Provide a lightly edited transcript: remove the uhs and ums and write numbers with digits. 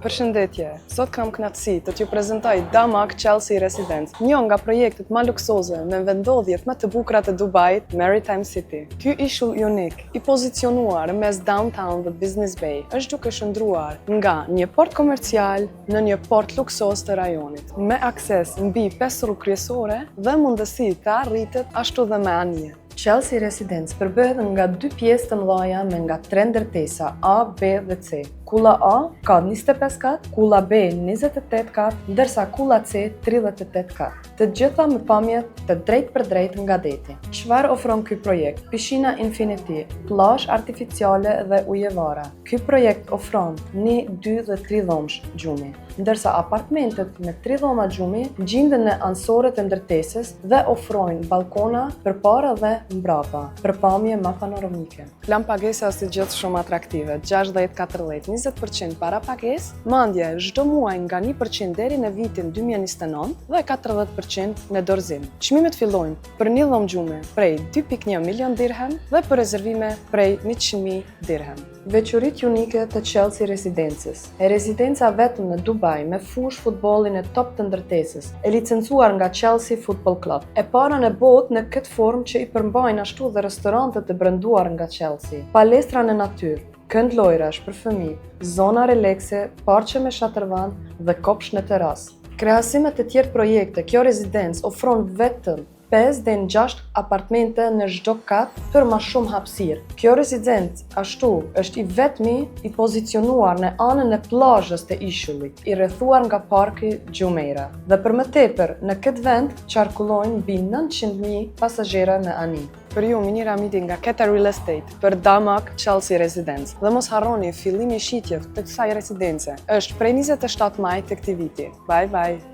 Përshëndetje, sot kam kënaqësi të t'ju prezantoj Damak Chelsea Residence, një nga projektet më luksoze me vendodhjet më të bukura të Dubait, Maritime City. Ky ishull unik, i pozicionuar mes downtown dhe Business Bay, është duke shndruar nga një port komercial në një port luksoz të rajonit, me akses mbi 5 rrugë kryesore dhe mundësi të arritet ashtu dhe me anije. Chelsea Residence përbëhet nga 2 pjesë të mëdha me nga 3 ndërtesa A, B dhe C. Kulla A ka 25 kat, kulla B 28 kat, ndërsa kulla C 38 kat. Të gjitha me pamje të drejtë për drejtë nga deti. Çfarë ofron ky projekt? Piscina Infinity, plazh artificiale dhe ujevara. Ky projekt ofron 1, 2 dhe 3 dhomësh gjumi, ndërsa apartamentet me 3 dhoma gjumi gjenden në ansoret e ndërtesës dhe ofrojnë balkona përpara dhe mbrapa, për pamje më panoramike. Plan pagesa është gjithë shumë atraktive, 60-40, 20% para pagesë, mandje çdo muaj nga 1% deri në vitin 2029 dhe 40% në dorëzim. Çmimet fillojnë për një dhomë gjume prej 2.1 milion dirhem dhe për rezervime prej 100.000 dirhem. Veçoritë unike të Chelsea Residences. E rezidenca vetëm në Dubai me fush futbollin e top të ndërtesës, e licencuar nga Chelsea Football Club. E para në botë në këtë formë që i përmbajnë ashtu dhe restorantet të brenduar nga Chelsea. Palestra në natyrë, kënd lojrash për fëmijë, zona relekse, parqe me shatërvan dhe kopsh në terasë. Krahasimet e tjerë projekte, kjo rezidencë ofron vetëm 5 dhe 6 apartmente në çdo kat për më shumë hapësirë. Kjo rezidencë ashtu është i vetmi i pozicionuar në anën e plazhës të ishullit, i rrethuar nga parki Jumeirah. Dhe për më tepër, në këtë vend qarkullojnë mbi 900.000 pasazhera në ani. Për ju, Minira Miti nga Keta Real Estate, për Damak Chelsea Residence. Dhe mos harroni, fillimi i shitjes të kësaj residence është prej 27 maj të këtij viti. Bye bye!